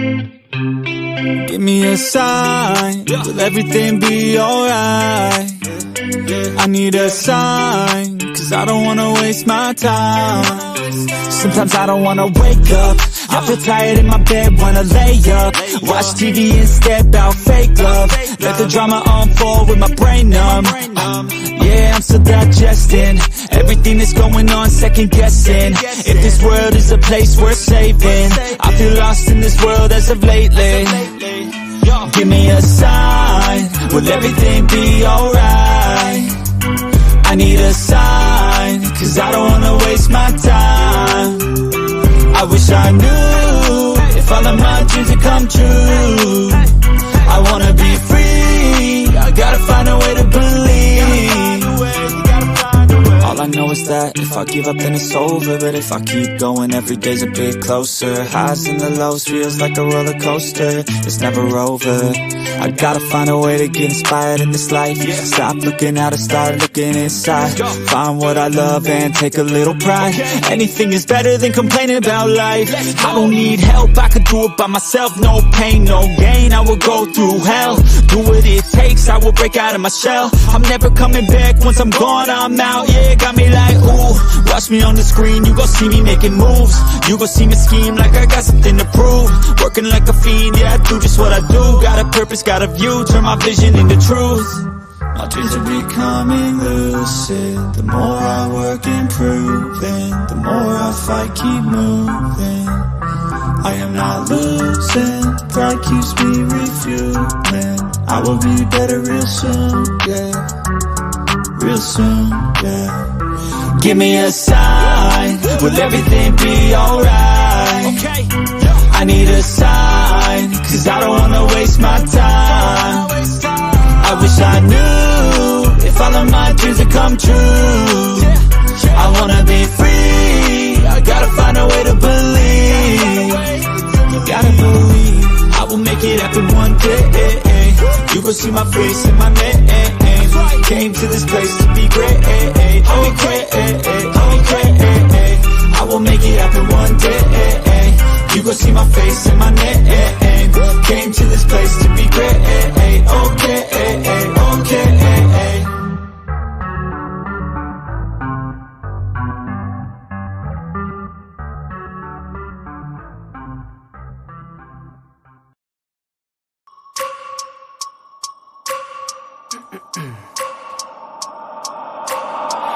Give me a sign, will everything be alright? I need a sign, cause I don't wanna waste my time. Sometimes I don't wanna wake up, I feel tired in my bed, wanna lay up. Watch TV instead, about fake love. Let the drama unfold with my brain numb. Yeah, I'm still digesting everything that's going on, second guessing if this world is a place worth saving. I feel lost in this world as of lately. Give me a sign, will everything be alright? I need a sign, cause I don't wanna waste my time. I wish I knew if all of my dreams would come true. I wanna be free, I gotta find a way to believe. All I know is that if I give up then it's over, but if I keep going every day's a bit closer. Highs and the lows feels like a roller coaster, it's never over. I gotta find a way to get inspired in this life. Stop looking out and start looking inside. Find what I love and take a little pride. Anything is better than complaining about life. I don't need help, I could do it by myself. No pain, no gain, I will go through hell. Do what it takes, I will break out of my shell. I'm never coming back, once I'm gone I'm out. Yeah, got me like ooh, watch me on the screen, you gon' see me making moves. You gon' see me scheme like I got something to prove. Working like a fiend, yeah I do just what I do. Got a purpose, got a view, turn my vision into truth. My dreams are becoming lucid. The more I work improving, the more I fight, keep moving. I am not losing, pride keeps me refueling. I will be better real soon, yeah. Real soon, yeah. Give me a sign, will everything be alright? I need a sign, cause I don't wanna waste my time. I wish I knew if all of my dreams would come true. I wanna be free, I gotta find a way to believe. Gotta believe, I will make it happen one day. You gon' see my face in my name. Came to this place to be great, oh great, oh great. I will make it happen one day. You gon' see my face in my name. Came to this place to be great, okay, okay.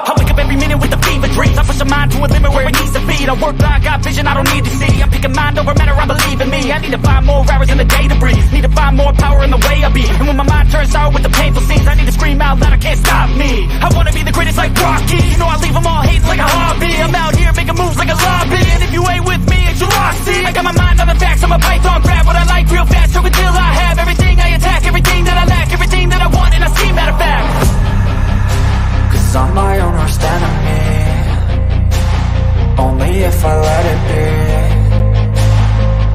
I wake up every minute with the fever dreams. I push my mind to a limit where it needs to be. I work blind, got vision I don't need to see. I'm picking mind over matter, I believe in me. I need to find more hours in the day to breathe. Need to find more power in the way I be. And when my mind turns sour with the painful scenes, I need to scream out loud, I can't stop me. I wanna be the greatest like Rocky. You know I leave them all hating like a hobby. I'm out here making moves like a lobby. And if you ain't with me, it's your loss. See, I got my mind on the facts, I'm a python. Grab what I like real fast, so until I have everything I attack, everything that I lack, everything that I want, and I see matter of fact. Cause I'm my own worst enemy. Only if I let it be.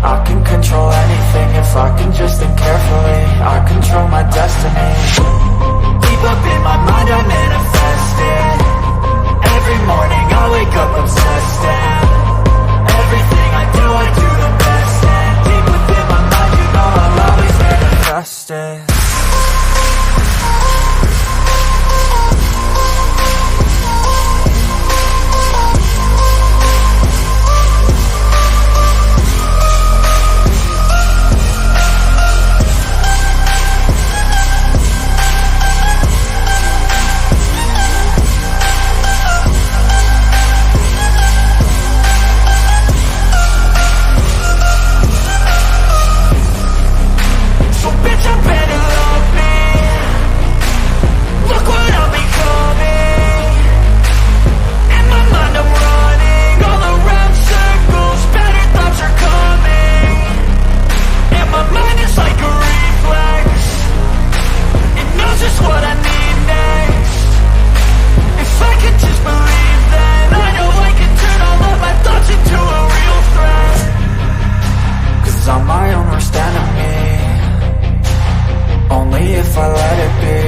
I can control anything if I can just think carefully. I control my destiny. Deep up in my mind I manifest it. Every morning I wake up obsessed, and everything I do the best. And deep within my mind you know I'll always manifest it. If I let it be,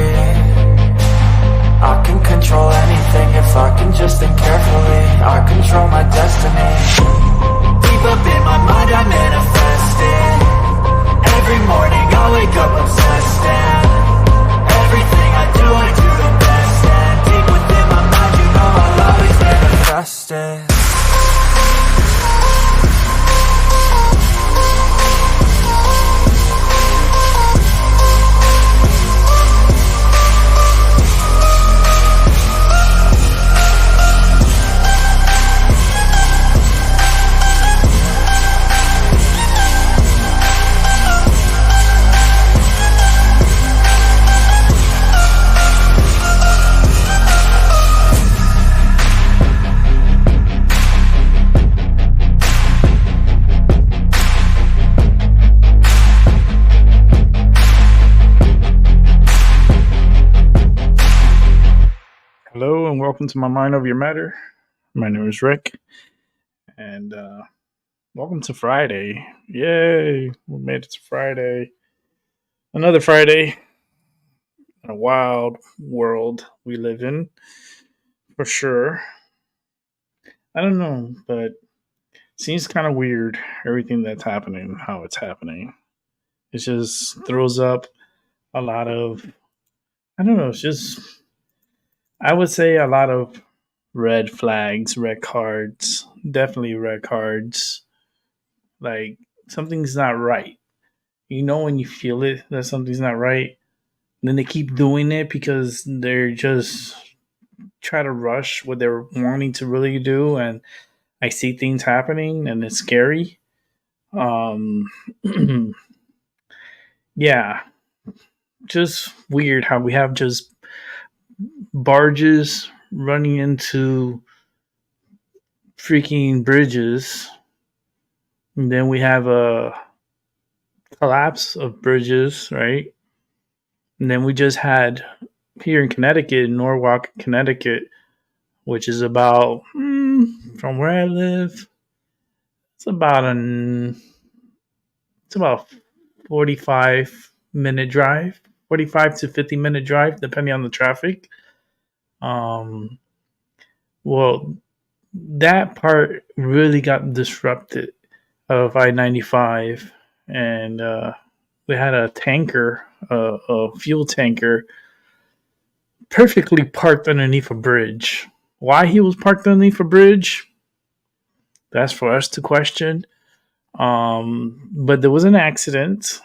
I can control anything if I can just think carefully. I control my destiny. Deep up in my mind I manifest it. welcome to my Mind Over Your Matter. My name is Rick, and welcome to Friday. Yay! We made it to Friday. Another Friday. In a wild world we live in, for sure. I don't know, but it seems kind of weird, everything that's happening, how it's happening. It just throws up a lot of, I don't know, it's just, I would say a lot of red flags, red cards, definitely red cards. Like something's not right. You know when you feel it that something's not right. And then they keep doing it because they're just try to rush what they're wanting to really do, and I see things happening and it's scary. Um yeah, just weird how we have just barges running into freaking bridges. And then we have a collapse of bridges, right? And then we just had here in Connecticut, in Norwalk, Connecticut, which is about from where I live. It's about 45-minute drive, 45 to 50-minute drive, depending on the traffic. Um, well, that part really got disrupted of I-95, and we had a tanker, a fuel tanker, perfectly parked underneath a bridge. Why he was parked underneath a bridge, that's for us to question. But there was an accident,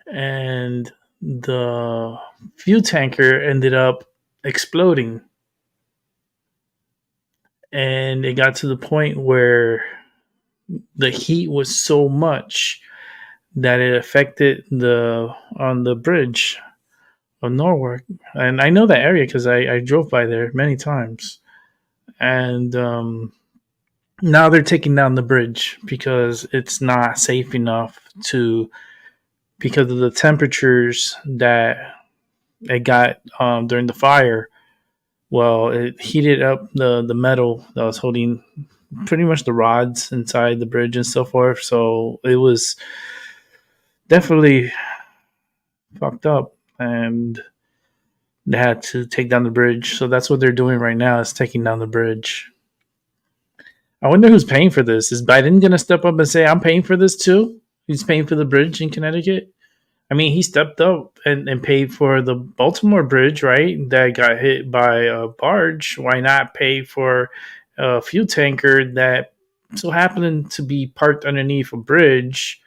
and the fuel tanker ended up exploding. And it got to the point where the heat was so much that it affected on the bridge of Norwalk. And I know that area because I drove by there many times. And now they're taking down the bridge because it's not safe enough because of the temperatures that it got during the fire. Well, it heated up the metal that was holding pretty much the rods inside the bridge and so forth. So it was definitely fucked up, and they had to take down the bridge. So that's what they're doing right now, is taking down the bridge. I wonder who's paying for this. Is Biden going to step up and say, I'm paying for this too? He's paying for the bridge in Connecticut? I mean, he stepped up and paid for the Baltimore bridge, right? That got hit by a barge. Why not pay for a fuel tanker that so happened to be parked underneath a bridge,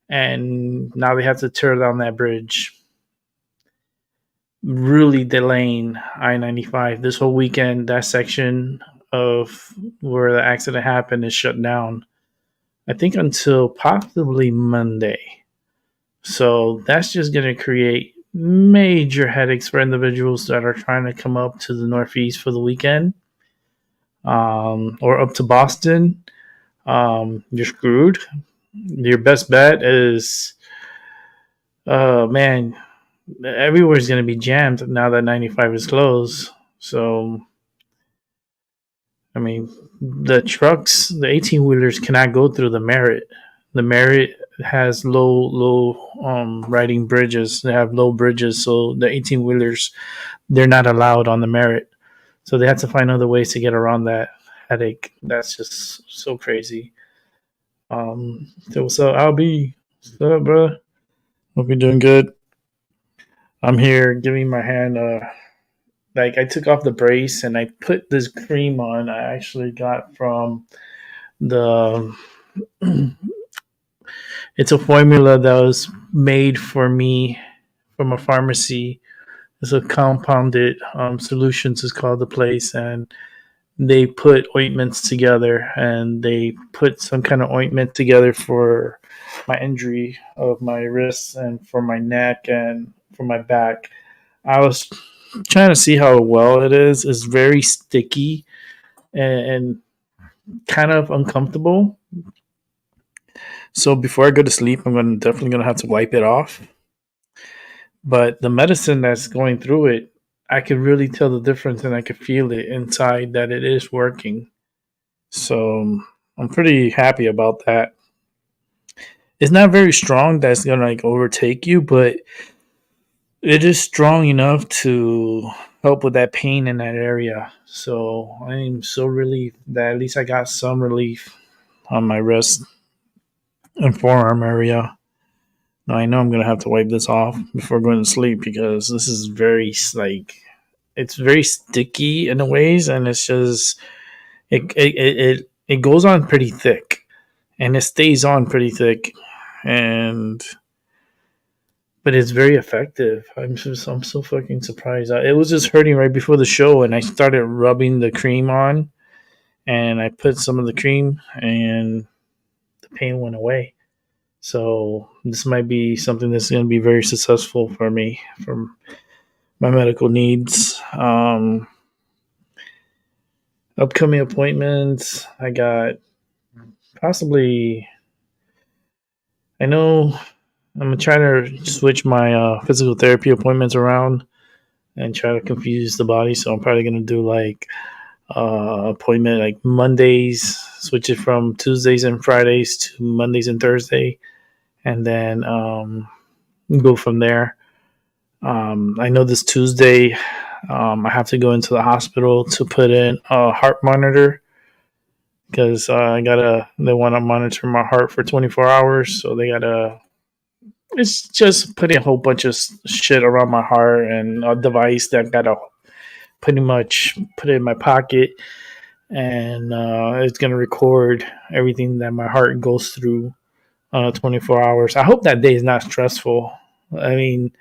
and now they have to tear down that bridge, really delaying I-95 this whole weekend. That section of where the accident happened is shut down, I think, until possibly Monday. So that's just going to create major headaches for individuals that are trying to come up to the Northeast for the weekend, or up to Boston. You're screwed. Your best bet is, man, everywhere's going to be jammed now that 95 is closed. So, I mean, the trucks, the 18-wheelers cannot go through the Merritt. The Merritt has low riding bridges. They have low bridges, so the 18-wheelers, they're not allowed on the Merritt. So they have to find other ways to get around that headache. That's just so crazy. So what's up, Albie? What's up, bro? Hope you're doing good. I'm here giving my hand like I took off the brace and I put this cream on. I actually got from the it's a formula that was made for me from a pharmacy. It's a compounded solutions is called the place, and they put ointments together, and they put some kind of ointment together for my injury of my wrists and for my neck and for my back. I was trying to see how well it is. It's very sticky and kind of uncomfortable. So before I go to sleep, I'm definitely gonna have to wipe it off. But the medicine that's going through it I could really tell the difference, and I could feel it inside that it is working. So I'm pretty happy about that. It's not very strong that's gonna like overtake you, but it is strong enough to help with that pain in that area. So I'm so relieved that at least I got some relief on my wrist and forearm area. Now I know I'm gonna have to wipe this off before going to sleep because this is very like it's very sticky in a ways, and it's just it goes on pretty thick, and it stays on pretty thick, and but it's very effective. I'm so fucking surprised. It was just hurting right before the show, and I started rubbing the cream on, and I put some of the cream, and the pain went away. So this might be something that's going to be very successful for me for my medical needs. Upcoming appointments, I got possibly. I know I'm gonna try to switch my physical therapy appointments around and try to confuse the body. So I'm probably gonna do like appointment like Mondays, switch it from Tuesdays and Fridays to Mondays and Thursday, and then go from there. I know this Tuesday I have to go into the hospital to put in a heart monitor because they want to monitor my heart for 24 hours. So they gotta, it's just putting a whole bunch of shit around my heart and a device that gotta pretty much put it in my pocket, and it's gonna record everything that my heart goes through 24 hours. I hope that day is not stressful. I mean,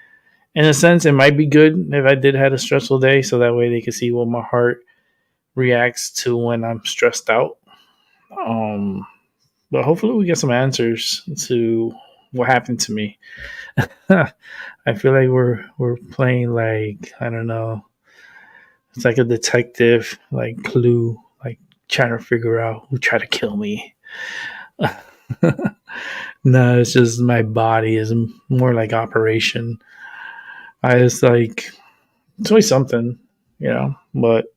in a sense, it might be good if I did have a stressful day, so that way they can see what my heart reacts to when I'm stressed out. Um, but hopefully we get some answers to what happened to me. I feel like we're playing like I don't know. It's like a detective, like Clue, like trying to figure out who tried to kill me. No, it's just my body is more like operation. I just like it's always something, you know. But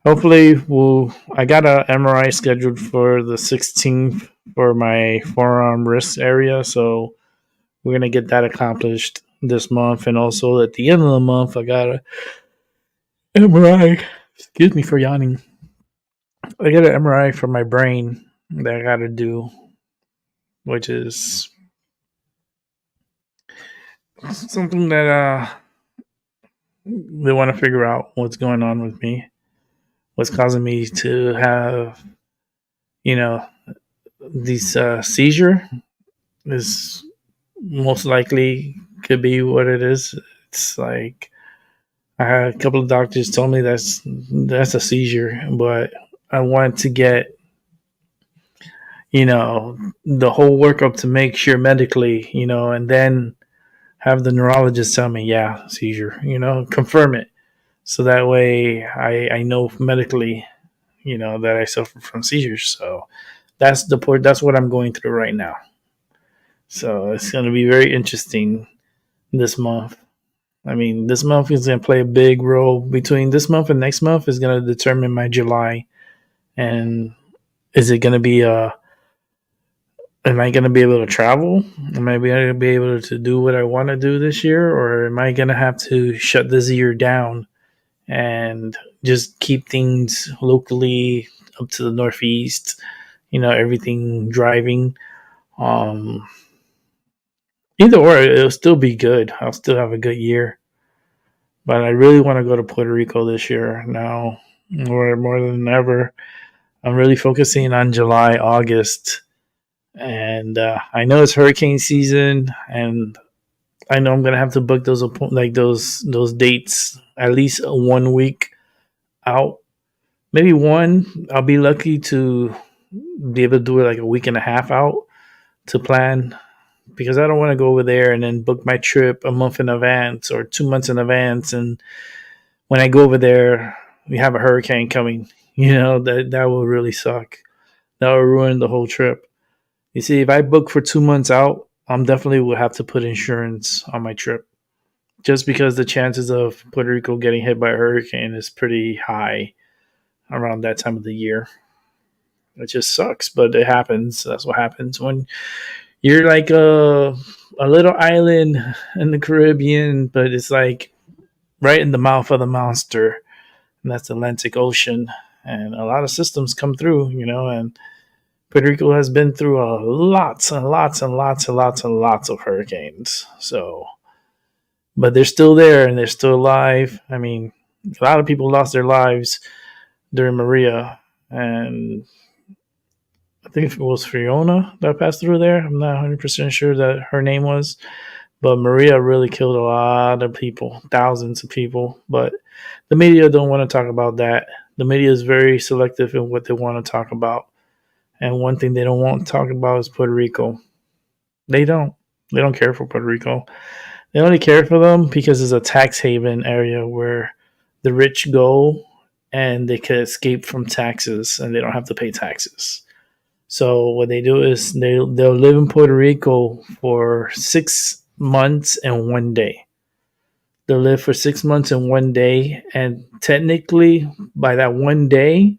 hopefully, I got a MRI scheduled for the 16th for my forearm wrist area, so we're gonna get that accomplished this month. And also at the end of the month, I got a MRI. Excuse me for yawning. I got an MRI for my brain that I got to do, which is something that they want to figure out what's going on with me, what's causing me to have, you know, these seizure is most likely could be what it is. It's like I had a couple of doctors tell me that's a seizure, but I wanted to get the whole workup to make sure medically, and then have the neurologist tell me, yeah, seizure, confirm it. So that way I know medically, that I suffer from seizures. So that's that's what I'm going through right now. So it's going to be very interesting this month. I mean, this month is going to play a big role. Between this month and next month is going to determine my July. And is it going to be am I going to be able to travel? Am I going to be able to do what I want to do this year? Or am I going to have to shut this year down and just keep things locally up to the Northeast, everything driving? Either or, it'll still be good. I'll still have a good year. But I really want to go to Puerto Rico this year now, more than ever. I'm really focusing on July, August. And I know it's hurricane season, and I know I'm gonna have to book those dates at least 1 week out. Maybe one. I'll be lucky to be able to do it like a week and a half out to plan, because I don't want to go over there and then book my trip a month in advance or 2 months in advance, and when I go over there, we have a hurricane coming. That will really suck. That will ruin the whole trip. You see, if I book for 2 months out, I'm definitely will have to put insurance on my trip just because the chances of Puerto Rico getting hit by a hurricane is pretty high around that time of the year. It just sucks, but it happens. That's what happens when you're like a little island in the Caribbean, but it's like right in the mouth of the monster, and that's the Atlantic Ocean. And a lot of systems come through, and Puerto Rico has been through lots and lots and lots and lots and lots of hurricanes. So, but they're still there and they're still alive. I mean, a lot of people lost their lives during Maria, and I think it was Fiona that passed through there. I'm not 100% sure that her name was, but Maria really killed a lot of people, thousands of people. But the media don't want to talk about that. The media is very selective in what they want to talk about. And one thing they don't want to talk about is Puerto Rico. They don't. They don't care for Puerto Rico. They only care for them because it's a tax haven area where the rich go and they can escape from taxes and they don't have to pay taxes. So what they do is they'll live in Puerto Rico for 6 months and 1 day. They'll live for 6 months and 1 day, and technically, by that 1 day,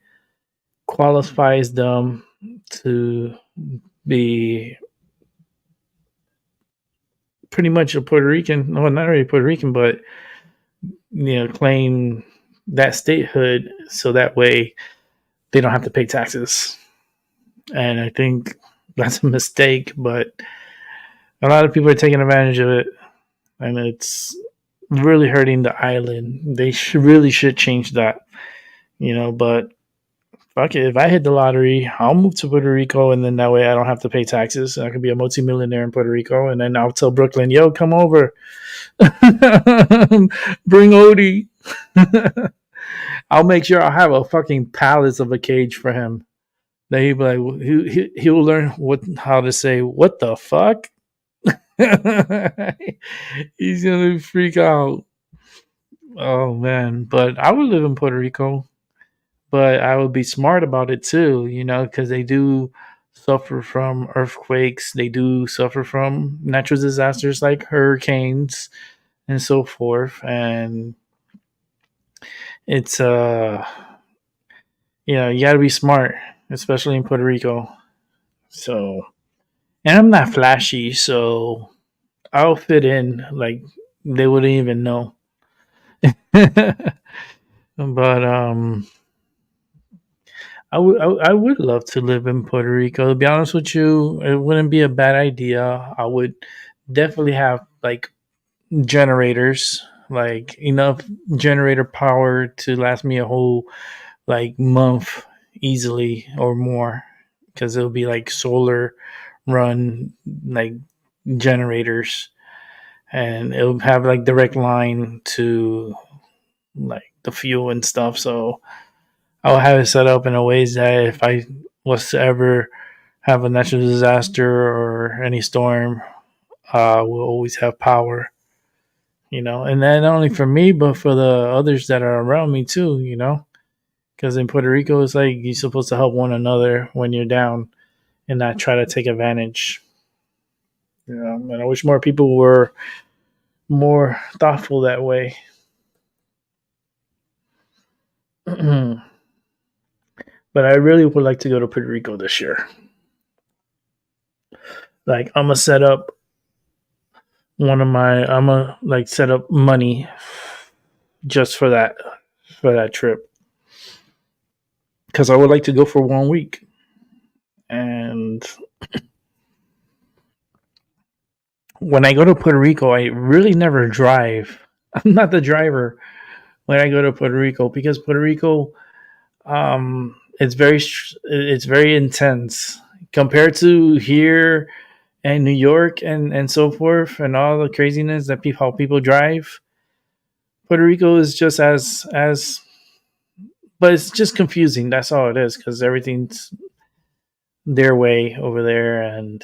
qualifies them to be pretty much a Puerto Rican. Well, not really Puerto Rican, but claim that statehood, so that way they don't have to pay taxes. And I think that's a mistake, but a lot of people are taking advantage of it, and it's really hurting the island. They really should change that, but fuck it. If I hit the lottery, I'll move to Puerto Rico, and then that way I don't have to pay taxes. I could be a multimillionaire in Puerto Rico, and then I'll tell Brooklyn, yo, come over. Bring Odie. I'll make sure I'll have a fucking palace of a cage for him. Then he'll be like, he will learn how to say, what the fuck? He's gonna freak out. Oh man, but I would live in Puerto Rico, but I would be smart about it too, because they do suffer from earthquakes, they do suffer from natural disasters like hurricanes and so forth, and it's you got to be smart, especially in Puerto Rico. So, and I'm not flashy, so I'll fit in like they wouldn't even know. But I would love to live in Puerto Rico. To be honest with you, it wouldn't be a bad idea. I would definitely have like generators, like enough generator power to last me a whole like month easily or more, because it'll be like solar run like generators, and it'll have like direct line to like the fuel and stuff. So I'll have it set up in a ways that if I was to ever have a natural disaster or any storm, we'll always have power, and then not only for me, but for the others that are around me too, because in Puerto Rico, it's like you're supposed to help one another when you're down and not try to take advantage. And I wish more people were more thoughtful that way. But I really would like to go to Puerto Rico this year. Like, I'm gonna set up set up money just for that trip, because I would like to go for 1 week. And when I go to Puerto Rico, I really never drive. I'm not the driver when I go to Puerto Rico, because Puerto Rico, it's very intense compared to here and New York and so forth, and all the craziness that how people drive. Puerto Rico is just as, but it's just confusing. That's all it is, because everything's their way over there, and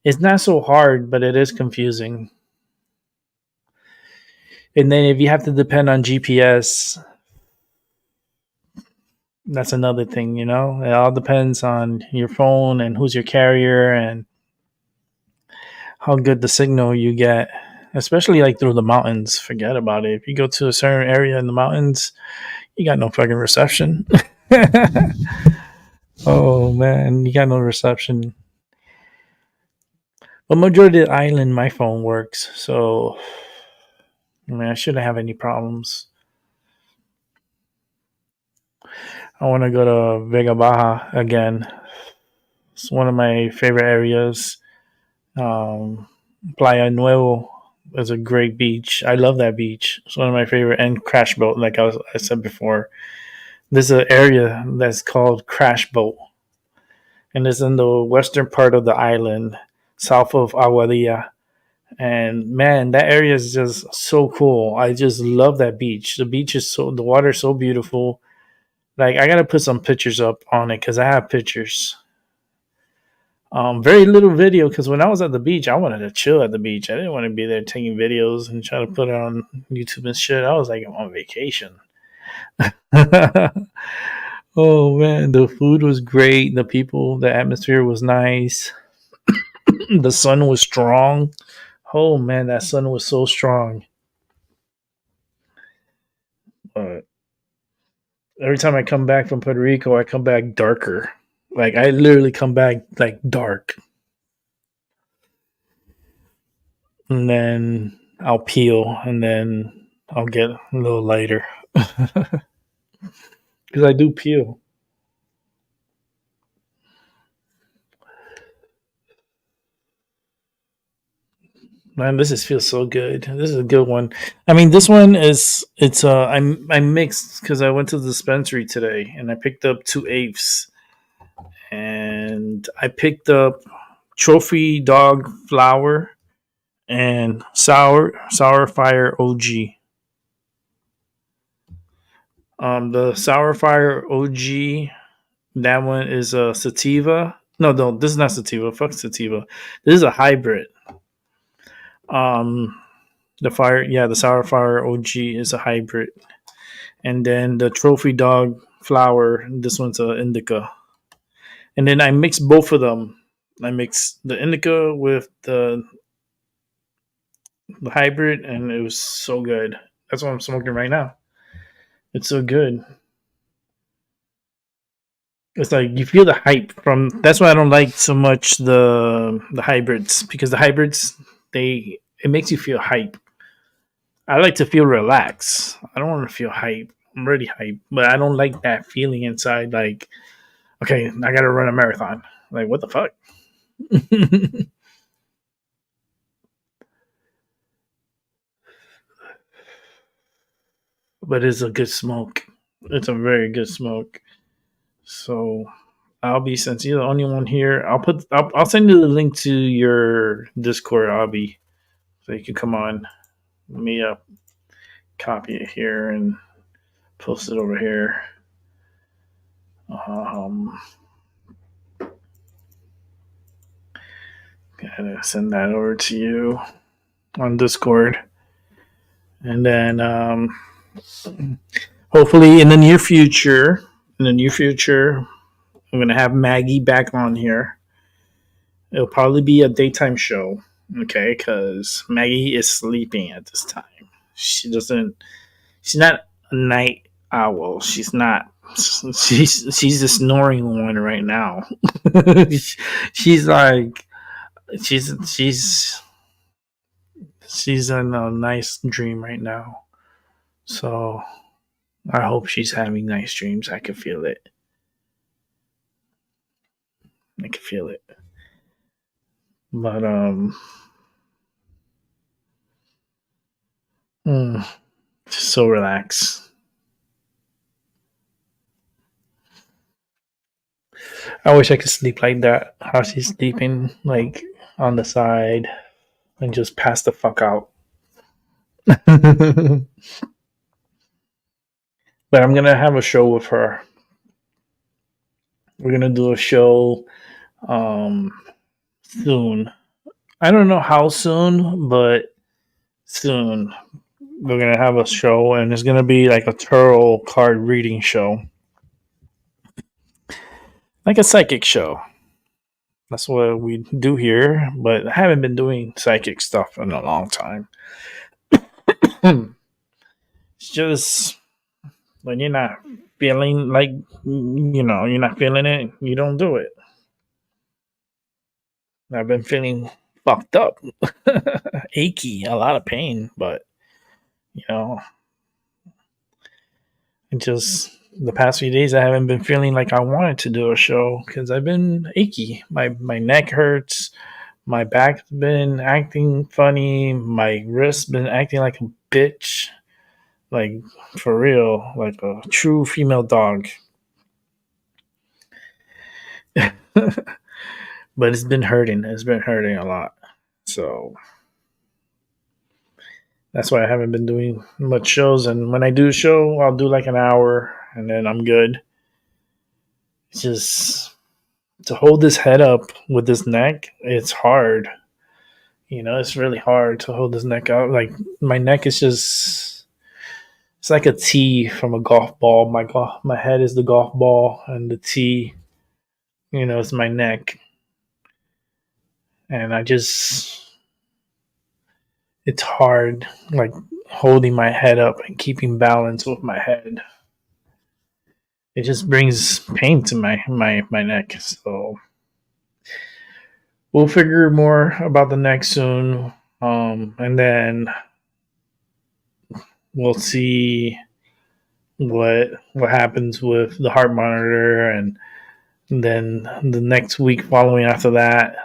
it's not so hard, but it is confusing. And then if you have to depend on GPS, that's another thing, It all depends on your phone and who's your carrier and how good the signal you get. especially like through the mountains. Forget about it. If you go to a certain area in the mountains, you got no fucking reception. Oh man, you got no reception. But majority of the island, my phone works, so I mean, I shouldn't have any problems. I want to go to Vega Baja again. It's one of my favorite areas. Playa Nuevo is a great beach. I love that beach. It's one of my favorite. And Crash Boat, like I said before. There's an area that's called Crash Boat, and it's in the western part of the island, south of Aguadilla. And man, that area is just so cool. I just love that beach. The water is so beautiful. Like I gotta put some pictures up on it because I have pictures. Very little video because when I was at the beach, I wanted to chill at the beach. I didn't want to be there taking videos and try to put it on YouTube and shit. I was like, I'm on vacation. Oh man, the food was great. The people, the atmosphere was nice. The sun was strong. Oh man, that sun was so strong. But every time I come back from Puerto Rico, I come back darker. Like I literally come back like dark. And then I'll peel and then I'll get a little lighter. Because I do peel. Man, feels so good. This is a good one. I mean, this one is I mixed because I went to the dispensary today and I picked up 2/8, and I picked up Trophy Dog Flower and Sour Fire OG. The Sour Fire OG, that one is a sativa. No, this is not sativa. Fuck sativa. This is a hybrid. The Sour Fire OG is a hybrid, and then the Trophy Dog Flower. This one's a indica, and then I mixed both of them. I mixed the indica with the hybrid, and it was so good. That's what I'm smoking right now. It's so good. It's like you feel the hype from. That's why I don't like so much the hybrids, because the hybrids it makes you feel hype. I like to feel relaxed. I don't want to feel hype. I'm already hype, but I don't like that feeling inside. Like, okay, I gotta run a marathon. Like, what the fuck? But it's a good smoke. It's a very good smoke. So since you're the only one here, I'll send you the link to your Discord, Albie, so you can come on. Let me copy it here and post it over here. Gotta send that over to you on Discord, and then hopefully in the near future, I'm gonna have Maggie back on here. It'll probably be a daytime show, okay? Because Maggie is sleeping at this time. She's not a night owl. She's not. She's a snoring one right now. she's like, she's in a nice dream right now. So I hope she's having nice dreams. I can feel it. But just so relaxed. I wish I could sleep like that. How she's sleeping, like on the side, and just pass the fuck out. But I'm gonna have a show with her. We're gonna do a show soon. I don't know how soon, but soon. We're gonna have a show, and it's gonna be like a tarot card reading show, like a psychic show. That's what we do here, but I haven't been doing psychic stuff in a long time. It's just when you're not feeling like, you're not feeling it, you don't do it. I've been feeling fucked up, achy, a lot of pain, but you know, it just the past few days I haven't been feeling like I wanted to do a show because I've been achy. My neck hurts, my back's been acting funny, my wrist's been acting like a bitch, like for real, like a true female dog. But it's been hurting. It's been hurting a lot. So that's why I haven't been doing much shows. And when I do a show, I'll do like an hour and then I'm good. It's just to hold this head up with this neck, it's hard. It's really hard to hold this neck out. Like my neck is just it's like a T from a golf ball. My head is the golf ball and the T, is my neck. And it's hard like holding my head up and keeping balance with my head. It just brings pain to my neck. So we'll figure more about the neck soon. And then we'll see what happens with the heart monitor, and then the next week following after that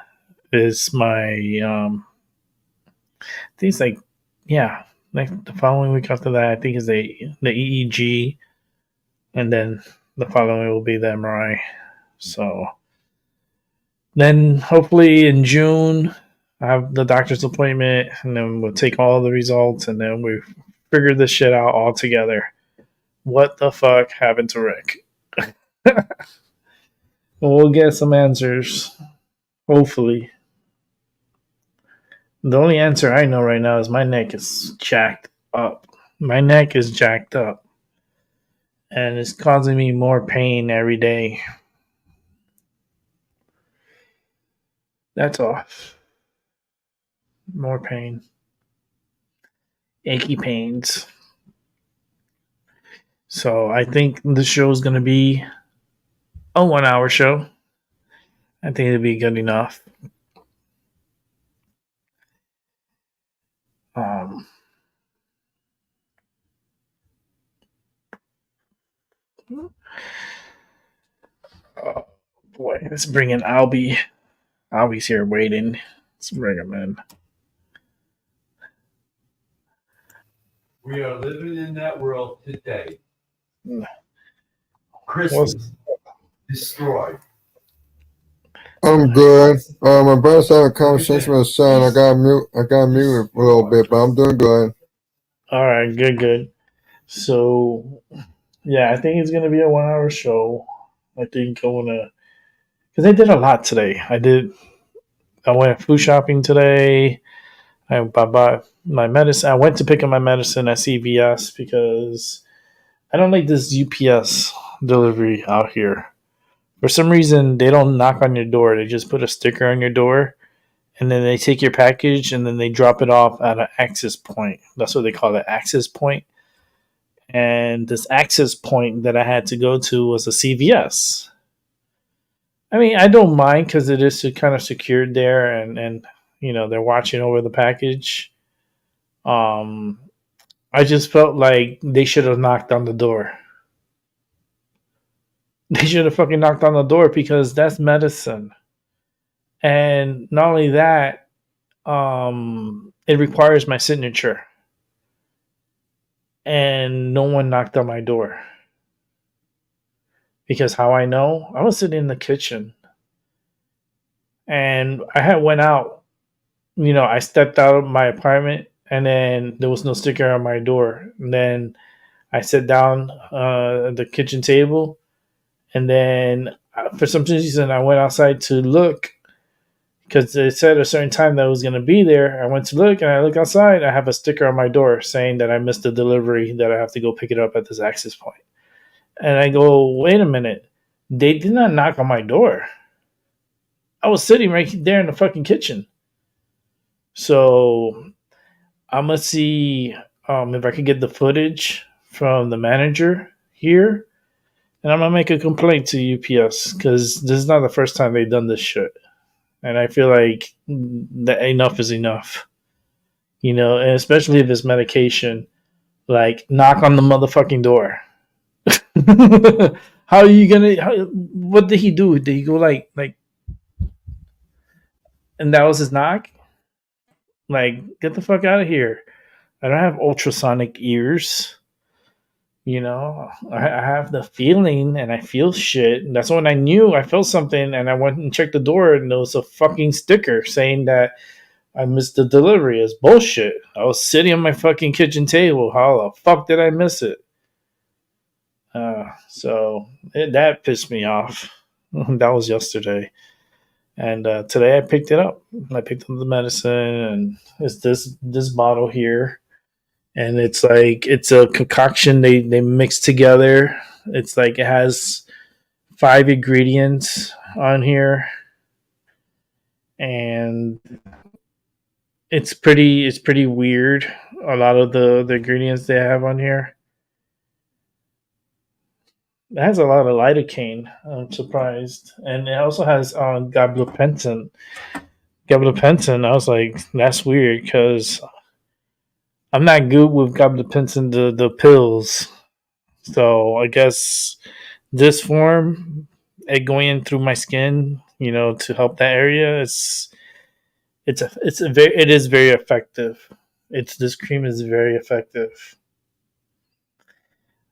is my I think it's like the following week after that I think is the EEG, and then the following will be the MRI. So then hopefully in June I have the doctor's appointment, and then we'll take all the results, and then we figure this shit out all together. What the fuck happened to Rick? We'll get some answers, hopefully. The only answer I know right now is my neck is jacked up. My neck is jacked up. And it's causing me more pain every day. That's all. More pain. Achy pains. So I think the show is going to be a 1 hour show. I think it'll be good enough. Oh boy, let's bring in Albie. Albie's here waiting. Let's bring him in. We are living in that world today. What's- Christmas destroyed. I'm good. My brother's having a conversation with his son. I got muted a little bit, but I'm doing good. All right, good. So, yeah, I think it's gonna be a 1 hour show. I think because I did a lot today. I went food shopping today. I bought my medicine. I went to pick up my medicine at CVS because I don't like this UPS delivery out here. For some reason, they don't knock on your door. They just put a sticker on your door, and then they take your package, and then they drop it off at an access point. That's what they call it, access point. And this access point that I had to go to was a CVS. I mean, I don't mind because it is kind of secured there, and they're watching over the package. I just felt like they should have knocked on the door. They should have fucking knocked on the door because that's medicine. And not only that, it requires my signature. And no one knocked on my door. Because how I know? I was sitting in the kitchen. And I had went out. I stepped out of my apartment, and then there was no sticker on my door. And then I sat down at the kitchen table, and then for some reason I went outside to look because it said a certain time that I was going to be there. I went to look, and I look outside. I have a sticker on my door saying that I missed the delivery, that I have to go pick it up at this access point. And I go, wait a minute. They did not knock on my door. I was sitting right there in the fucking kitchen. So I'm gonna see if I could get the footage from the manager here, and I'm gonna make a complaint to UPS because this is not the first time they've done this shit, and I feel like that enough is enough, you know, and especially if it's medication. Like, knock on the motherfucking door. How are you gonna? What did he do? Did he go like, and that was his knock? Like, get the fuck out of here! I don't have ultrasonic ears. You know, I have the feeling and I feel shit. And that's when I knew I felt something, and I went and checked the door, and there was a fucking sticker saying that I missed the delivery. It's bullshit. I was sitting on my fucking kitchen table. How the fuck did I miss it? That pissed me off. That was yesterday. And today I picked it up. I picked up the medicine, and it's this bottle here. And it's like it's a concoction they mix together. It's like it has 5 ingredients on here, and it's pretty weird. A lot of the ingredients they have on here. It has a lot of lidocaine. I'm surprised, and it also has gabapentin. Gabapentin. I was like, that's weird because I'm not good with gabapentin, the pills. So I guess this form, it going in through my skin, you know, to help that area, it is very effective. This cream is very effective.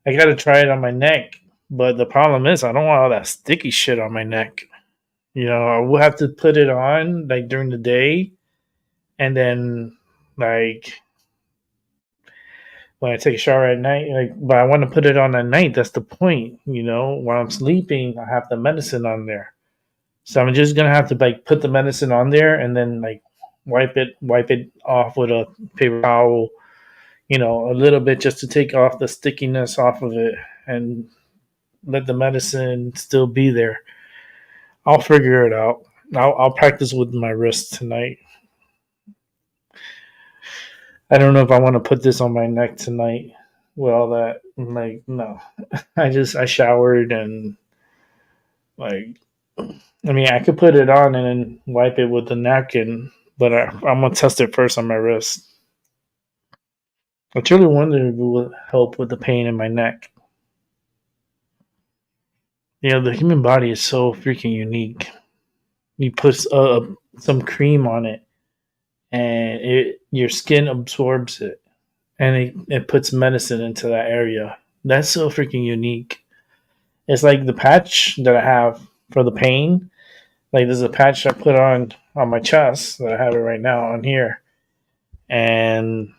I gotta try it on my neck, but the problem is I don't want all that sticky shit on my neck. You know, I will have to put it on like during the day, and then like when I take a shower at night, like, but I want to put it on at night. That's the point, you know. While I'm sleeping, I have the medicine on there, so I'm just gonna have to like put the medicine on there and then like wipe it off with a paper towel, you know, a little bit just to take off the stickiness off of it and let the medicine still be there. I'll figure it out. I'll practice with my wrist tonight. I don't know if I want to put this on my neck tonight. Well, that like no, I showered and like I mean I could put it on and then wipe it with the napkin, but I'm gonna test it first on my wrist. I truly wonder if it would help with the pain in my neck. You know, the human body is so freaking unique. You put some cream on it, and your skin absorbs it, and it puts medicine into that area. That's so freaking unique. It's like the patch that I have for the pain. Like there's a patch I put on my chest that I have it right now on here, and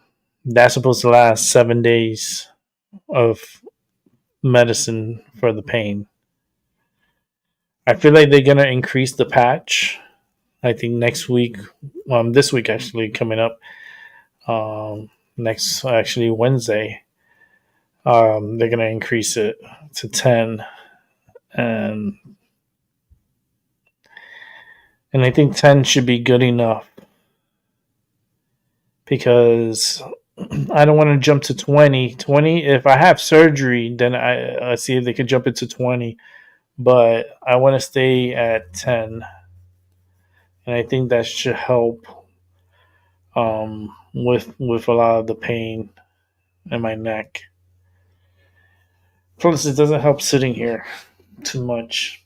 that's supposed to last 7 days of medicine for the pain. I feel like they're gonna increase the patch. I think next week, this week actually coming up, next actually Wednesday, they're gonna increase it to 10, and I think 10 should be good enough because I don't want to jump to 20. 20, if I have surgery, then I see if they can jump it to 20, but I want to stay at 10. And I think that should help with a lot of the pain in my neck. Plus, it doesn't help sitting here too much.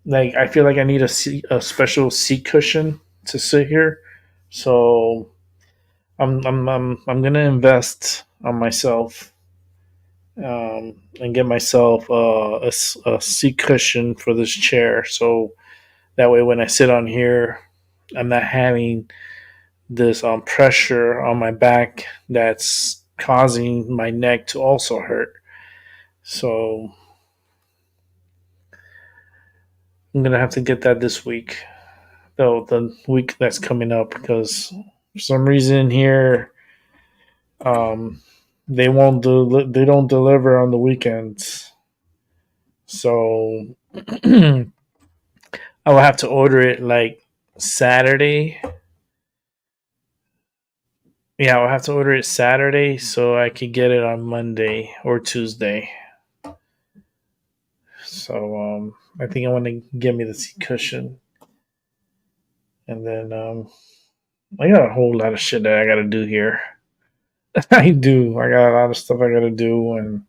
Like I feel like I need a special seat cushion to sit here. So I'm gonna invest on myself and get myself a seat cushion for this chair. So that way, when I sit on here, I'm not having this pressure on my back that's causing my neck to also hurt. So I'm gonna have to get that this week, though the week that's coming up, because for some reason here, they don't deliver on the weekends. So I will have to order it like Saturday. Yeah, I'll have to order it Saturday so I could get it on Monday or Tuesday. So I think I want to get me the seat cushion, and then I got a whole lot of shit that I got to do here. I do. I got a lot of stuff I got to do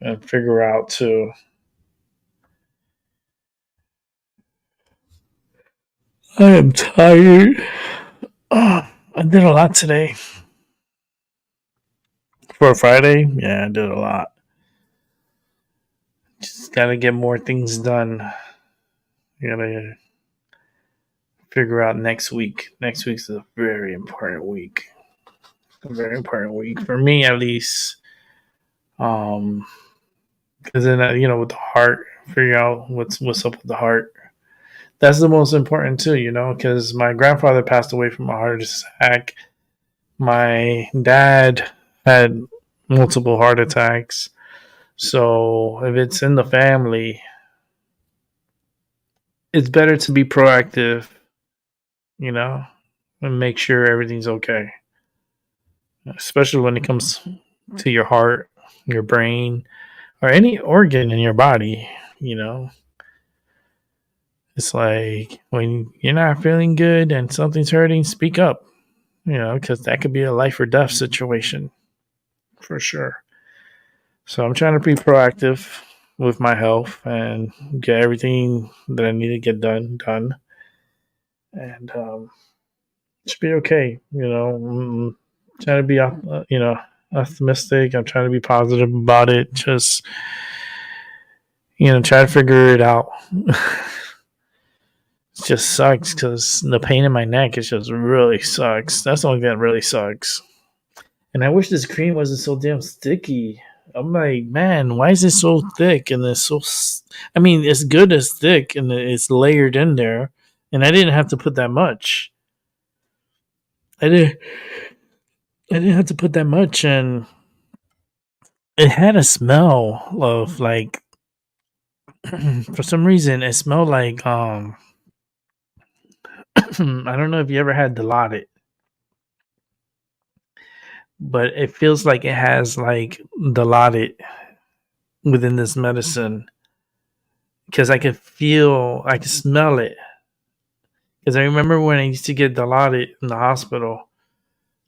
and figure out too. I am tired. Oh, I did a lot today. For a Friday, yeah, I did a lot. Just gotta get more things done. Gotta figure out next week. Next week's a very important week. A very important week for me, at least. Because then with the heart, figure out what's up with the heart. That's the most important too, because my grandfather passed away from a heart attack. My dad had multiple heart attacks. So if it's in the family, it's better to be proactive, and make sure everything's okay. Especially when it comes to your heart, your brain, or any organ in your body, It's like when you're not feeling good and something's hurting, speak up, because that could be a life or death situation for sure. So I'm trying to be proactive with my health and get everything that I need to get done. And it should be okay. I'm trying to be, optimistic. I'm trying to be positive about it. Just, try to figure it out. It just sucks because the pain in my neck is just really sucks. That's the only thing that really sucks. And I wish this cream wasn't so damn sticky. I'm like, man, why is it so thick? And it's so, I mean, it's good as thick and it's layered in there. And I didn't have to put that much. I didn't have to put that much. And it had a smell of like, for some reason, it smelled like, I don't know if you ever had Dilaudid, but it feels like it has like Dilaudid within this medicine because I could smell it. Because I remember when I used to get Dilaudid in the hospital,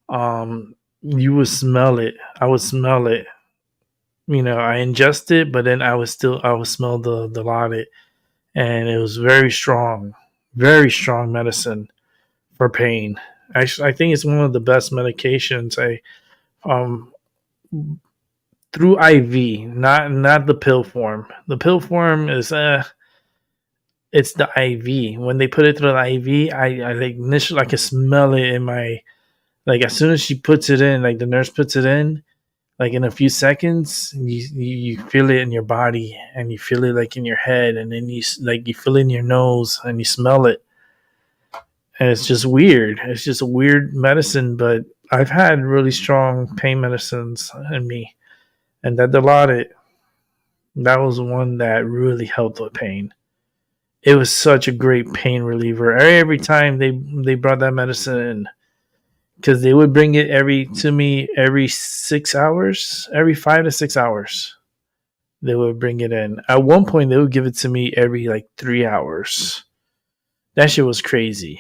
you would smell it. I would smell it. I ingest it, but then I would smell the Dilaudid, and it was very strong medicine for pain. Actually, I think it's one of the best medications. Through IV, not the pill form. The pill form is it's the IV. When they put it through the IV, I like initially I can smell it in my, like, as soon as she puts it in, like the nurse puts it in, like in a few seconds, you feel it in your body and you feel it like in your head, and then you feel it in your nose and you smell it, and it's just weird. It's just a weird medicine, but I've had really strong pain medicines in me, and that Dilaudid, that was one that really helped with pain. It was such a great pain reliever. Every time they brought that medicine in, because they would bring it to me every 6 hours, every 5 to 6 hours. They would bring it in. At one point, they would give it to me every like 3 hours. That shit was crazy.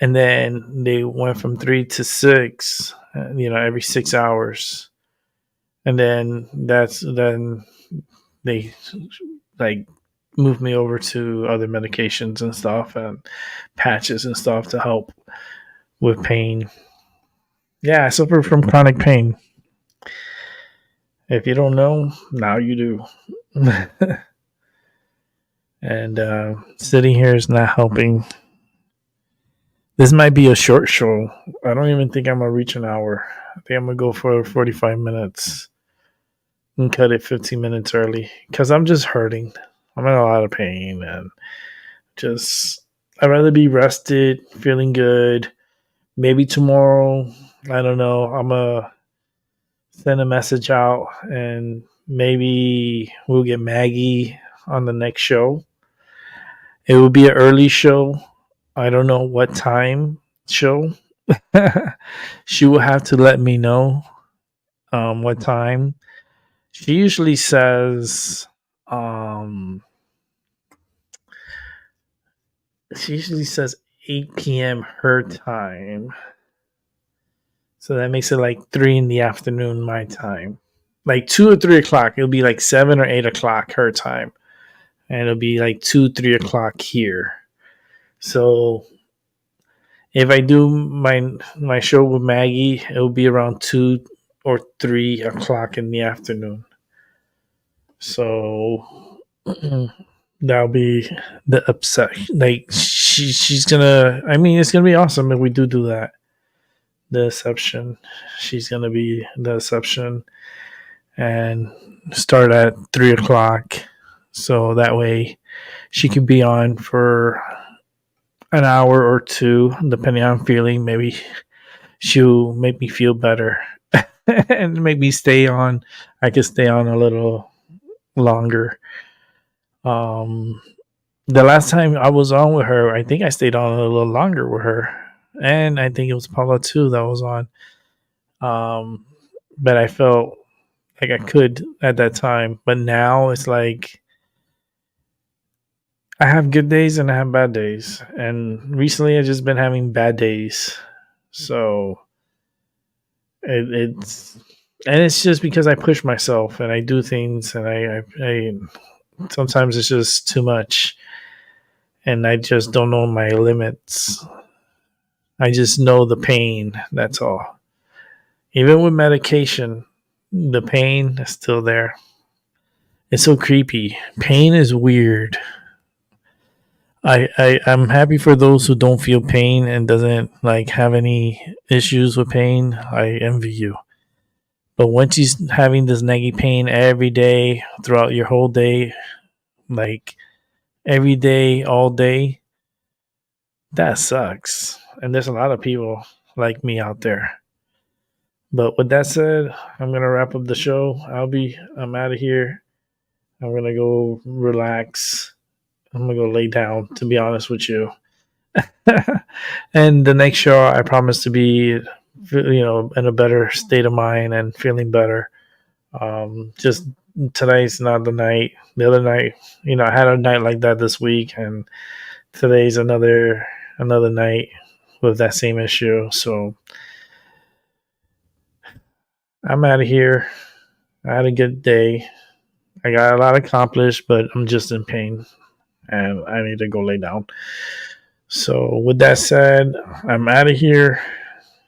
And then they went from 3 to 6, every 6 hours. And then they like moved me over to other medications and stuff and patches and stuff to help with pain. Yeah, I suffer from chronic pain. If you don't know, now you do. And sitting here is not helping. This might be a short show. I don't even think I'm going to reach an hour. I think I'm going to go for 45 minutes and cut it 15 minutes early because I'm just hurting. I'm in a lot of pain and I'd rather be rested, feeling good. Maybe tomorrow, I don't know, I'm going to send a message out and maybe we'll get Maggie on the next show. It will be an early show. I don't know what time show. She will have to let me know what time. She usually says um, 8 p.m. her time. So that makes it like 3 in the afternoon my time. Like 2 or 3 o'clock. It'll be like 7 or 8 o'clock her time. And it'll be like 2, 3 o'clock here. So if I do my show with Maggie, it'll be around 2 or 3 o'clock in the afternoon. So that'll be the upset. Like she's gonna. I mean, it's gonna be awesome if we do that. The exception. She's gonna be the exception, and start at 3 o'clock. So that way, she can be on for an hour or two, depending on feeling. Maybe she'll make me feel better and make me stay on. I can stay on a little longer. The last time I was on with her, I think I stayed on a little longer with her, and I think it was Paula too that was on. But I felt like I could at that time, but now it's like I have good days and I have bad days, and recently I've just been having bad days. So it's just because I push myself and I do things, and I sometimes it's just too much, and I just don't know my limits. I just know the pain. That's all. Even with medication, the pain is still there. It's so creepy. Pain is weird. I'm happy for those who don't feel pain and doesn't like have any issues with pain. I envy you. But once you're having this nagging pain every day throughout your whole day, like every day, all day, that sucks. And there's a lot of people like me out there. But with that said, I'm gonna wrap up the show. I'm out of here. I'm gonna go relax. I'm gonna go lay down, to be honest with you. And the next show, I promise to be, in a better state of mind and feeling better. Just tonight's not the night. The other night, I had a night like that this week, and today's another night with that same issue. So I'm out of here. I had a good day. I got a lot accomplished, but I'm just in pain, and I need to go lay down. So with that said, I'm out of here.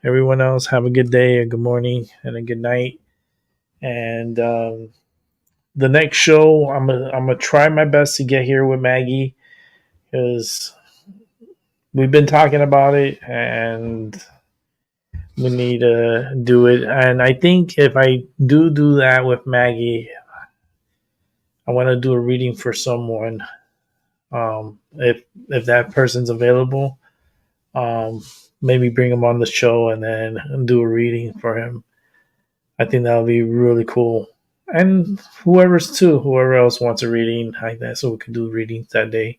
Everyone else, have a good day, a good morning, and a good night. And the next show, I'm gonna try my best to get here with Maggie, because we've been talking about it, and we need to do it. And I think if I do that with Maggie, I want to do a reading for someone. If that person's available, maybe bring him on the show and then do a reading for him. I think that'll be really cool. And whoever else wants a reading like that, so we can do readings that day.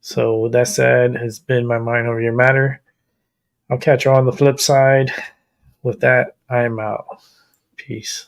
So with that said, it's been my Mind Over Your Matter. I'll catch you on the flip side. With that, I'm out. Peace.